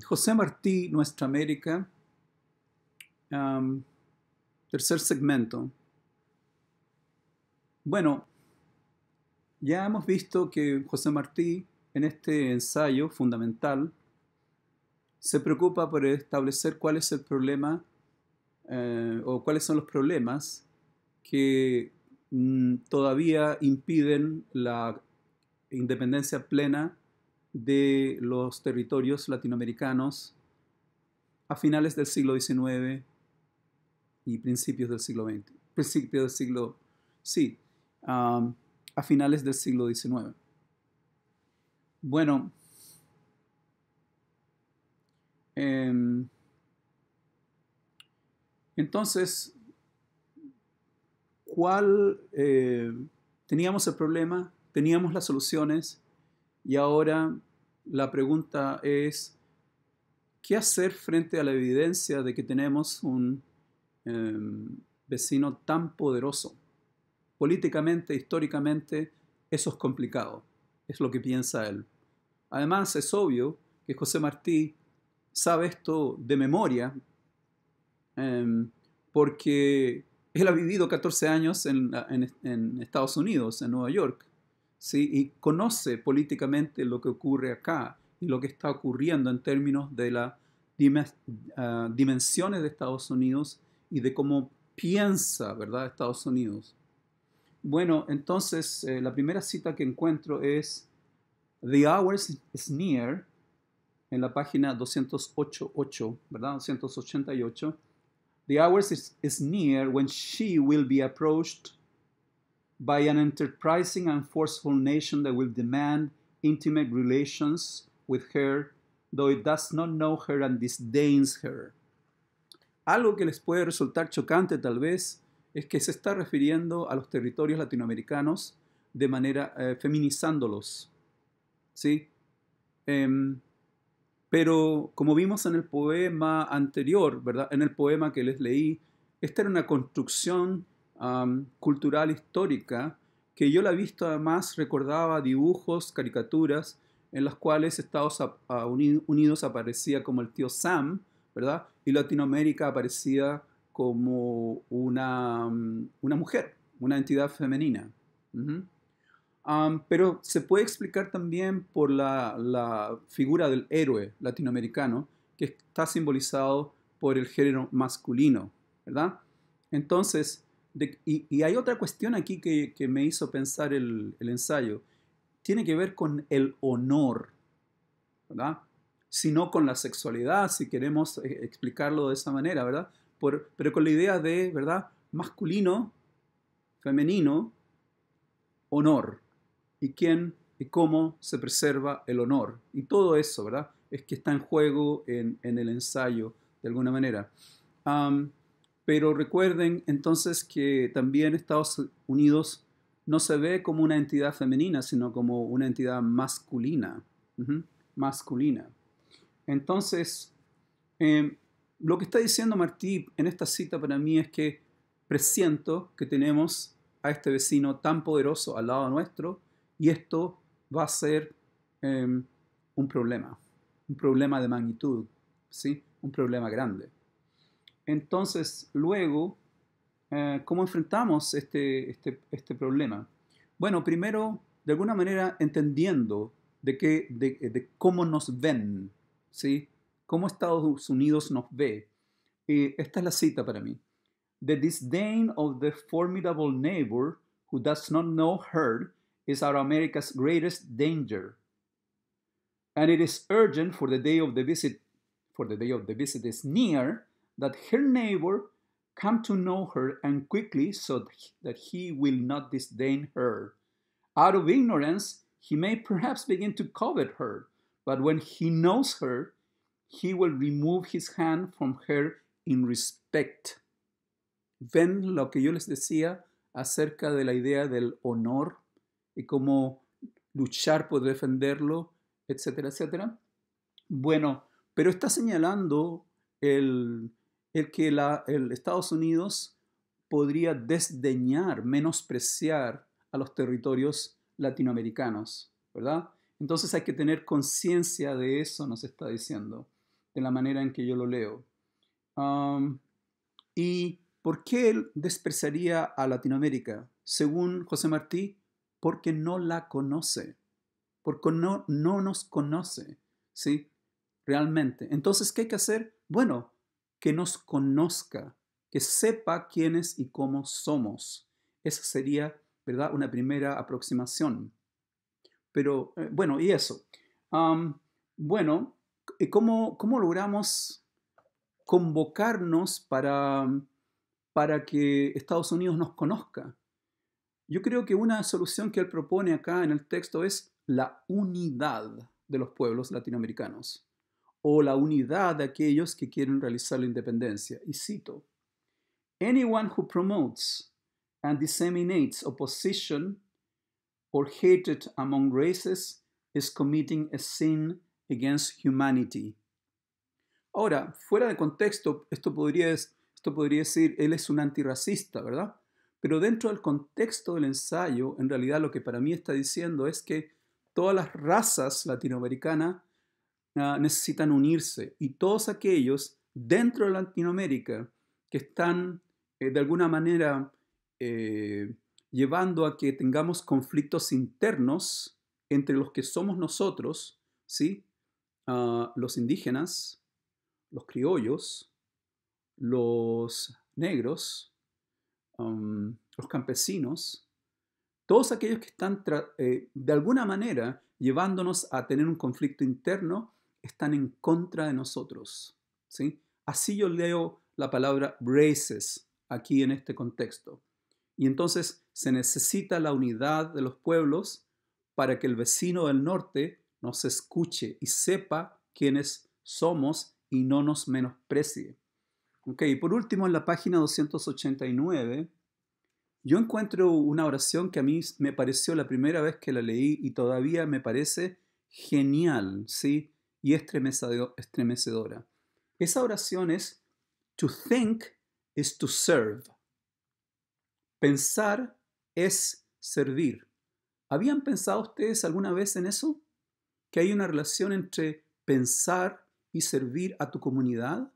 José Martí, Nuestra América, tercer segmento. Bueno, ya hemos visto que José Martí, en este ensayo fundamental, se preocupa por establecer cuál es el problema o cuáles son los problemas que todavía impiden la independencia plena de los territorios latinoamericanos a finales del siglo XIX y principios del siglo XX. Principios del siglo, sí, a finales del siglo XIX. Bueno, entonces, ¿cuál? Teníamos el problema, teníamos las soluciones y ahora la pregunta es, ¿qué hacer frente a la evidencia de que tenemos un vecino tan poderoso? Políticamente, históricamente, eso es complicado, es lo que piensa él. Además, es obvio que José Martí sabe esto de memoria, porque él ha vivido 14 años en Estados Unidos, en Nueva York, ¿sí? Y conoce políticamente lo que ocurre acá y lo que está ocurriendo en términos de las dimensiones de Estados Unidos y de cómo piensa, ¿verdad?, Estados Unidos. Bueno, entonces la primera cita que encuentro es The hour is near, en la página 288, ¿verdad? 288. The hour is near when she will be approached by an enterprising and forceful nation that will demand intimate relations with her, though it does not know her and disdains her. Algo que les puede resultar chocante tal vez es que se está refiriendo a los territorios latinoamericanos de manera feminizándolos, ¿sí? Pero como vimos en el poema anterior, ¿verdad? En el poema que les leí, esta era una construcción cultural histórica que yo la he visto, además recordaba dibujos, caricaturas en las cuales Estados Unidos aparecía como el tío Sam, ¿verdad? Y Latinoamérica aparecía como una mujer, una entidad femenina. Pero se puede explicar también por la figura del héroe latinoamericano, que está simbolizado por el género masculino, ¿verdad? Entonces, y hay otra cuestión aquí que me hizo pensar el ensayo, tiene que ver con el honor, ¿verdad? Sino con la sexualidad, si queremos explicarlo de esa manera, ¿verdad? Pero con la idea de, ¿verdad? Masculino, femenino, honor. Y quién y cómo se preserva el honor. Y todo eso, ¿verdad? Es que está en juego en el ensayo, de alguna manera. Pero recuerden entonces que también Estados Unidos no se ve como una entidad femenina, sino como una entidad masculina. Masculina. Entonces, lo que está diciendo Martí en esta cita para mí es que presiento que tenemos a este vecino tan poderoso al lado nuestro y esto va a ser un problema de magnitud, ¿sí? Un problema grande. Entonces, luego, ¿cómo enfrentamos este problema? Bueno, primero, de alguna manera, entendiendo de cómo nos ven, ¿sí? Cómo Estados Unidos nos ve. Esta es la cita para mí. The disdain of the formidable neighbor who does not know her is our America's greatest danger. And it is urgent for the day of the visit is near, that her neighbor come to know her and quickly so that he will not disdain her. Out of ignorance, he may perhaps begin to covet her, but when he knows her, he will remove his hand from her in respect. ¿Ven lo que yo les decía acerca de la idea del honor y cómo luchar por defenderlo, etcétera, etcétera? Bueno, pero está señalando el que el Estados Unidos podría desdeñar, menospreciar a los territorios latinoamericanos, ¿verdad? Entonces hay que tener conciencia de eso, nos está diciendo, de la manera en que yo lo leo. ¿Y por qué él despreciaría a Latinoamérica? Según José Martí, porque no la conoce, porque no nos conoce, ¿sí? Realmente. Entonces, ¿qué hay que hacer? Bueno, que nos conozca, que sepa quiénes y cómo somos. Esa sería, ¿verdad?, una primera aproximación. Pero, bueno, y eso. Bueno, ¿cómo logramos convocarnos para que Estados Unidos nos conozca? Yo creo que una solución que él propone acá en el texto es la unidad de los pueblos latinoamericanos o la unidad de aquellos que quieren realizar la independencia. Y cito, "Anyone who promotes and disseminates opposition or hatred among races is committing a sin against humanity." Ahora, fuera de contexto, esto podría decir, él es un antirracista, ¿verdad? Pero dentro del contexto del ensayo, en realidad lo que para mí está diciendo es que todas las razas latinoamericanas necesitan unirse y todos aquellos dentro de Latinoamérica que están de alguna manera llevando a que tengamos conflictos internos entre los que somos nosotros, ¿sí? Los indígenas, los criollos, los negros, los campesinos, todos aquellos que están de alguna manera llevándonos a tener un conflicto interno, están en contra de nosotros, ¿sí? Así yo leo la palabra races aquí en este contexto. Y entonces se necesita la unidad de los pueblos para que el vecino del norte nos escuche y sepa quiénes somos y no nos menosprecie. Ok, y por último, en la página 289, yo encuentro una oración que a mí me pareció la primera vez que la leí y todavía me parece genial, ¿sí? Y estremecedora. Esa oración es, "To think is to serve." Pensar es servir. ¿Habían pensado ustedes alguna vez en eso? ¿Que hay una relación entre pensar y servir a tu comunidad?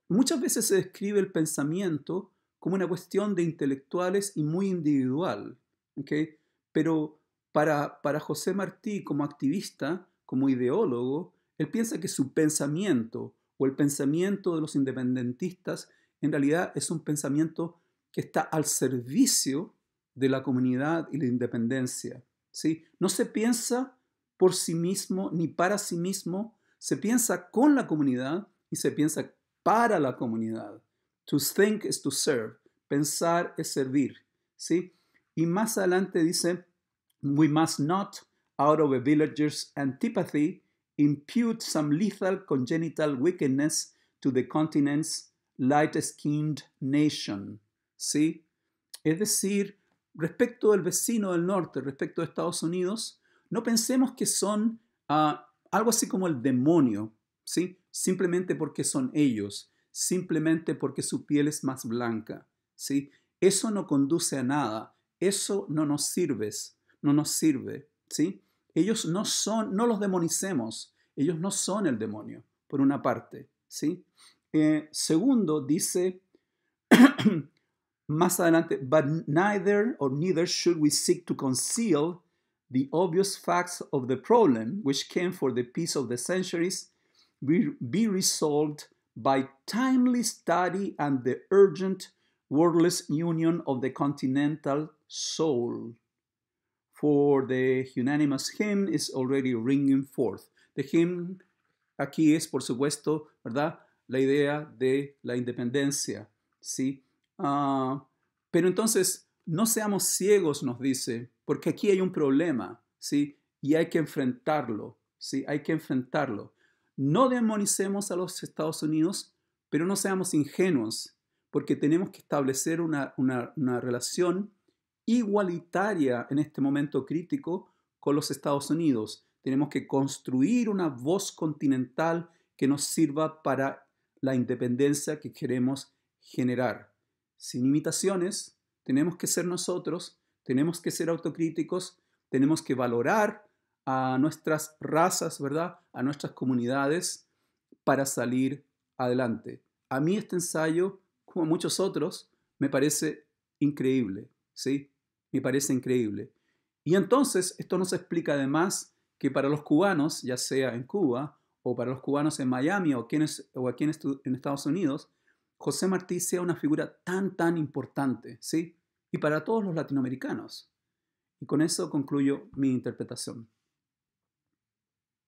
Muchas veces se describe el pensamiento como una cuestión de intelectuales y muy individual, ¿okay? Pero para José Martí, como activista, como ideólogo, él piensa que su pensamiento o el pensamiento de los independentistas en realidad es un pensamiento que está al servicio de la comunidad y la independencia, ¿sí? No se piensa por sí mismo ni para sí mismo, se piensa con la comunidad y se piensa para la comunidad. To think is to serve. Pensar es servir, ¿sí? Y más adelante dice, "We must not, out of a villager's antipathy, impute some lethal congenital wickedness to the continent's light-skinned nation." ¿Sí? Es decir, respecto del vecino del norte, respecto de Estados Unidos, no pensemos que son algo así como el demonio, ¿sí? Simplemente porque son ellos, simplemente porque su piel es más blanca, ¿sí? Eso no conduce a nada, eso no nos sirve, ¿sí? Ellos no los demonicemos, ellos no son el demonio, por una parte, ¿sí? Segundo, dice más adelante, "But neither should we seek to conceal the obvious facts of the problem, which can, for the peace of the centuries, be resolved by timely study and the urgent wordless union of the continental soul. For the unanimous hymn is already ringing forth." The hymn aquí es, por supuesto, ¿verdad?, la idea de la independencia, ¿sí? Pero entonces, no seamos ciegos, nos dice, porque aquí hay un problema, ¿sí? Y hay que enfrentarlo, ¿sí? Hay que enfrentarlo. No demonicemos a los Estados Unidos, pero no seamos ingenuos, porque tenemos que establecer una relación igualitaria en este momento crítico con los Estados Unidos. Tenemos que construir una voz continental que nos sirva para la independencia que queremos generar. Sin imitaciones, tenemos que ser nosotros, tenemos que ser autocríticos, tenemos que valorar a nuestras razas, ¿verdad? A nuestras comunidades para salir adelante. A mí este ensayo, como muchos otros, me parece increíble, ¿sí? Me parece increíble. Y entonces esto nos explica además que para los cubanos, ya sea en Cuba o para los cubanos en Miami o aquí en Estados Unidos, José Martí sea una figura tan importante, ¿sí? Y para todos los latinoamericanos. Y con eso concluyo mi interpretación.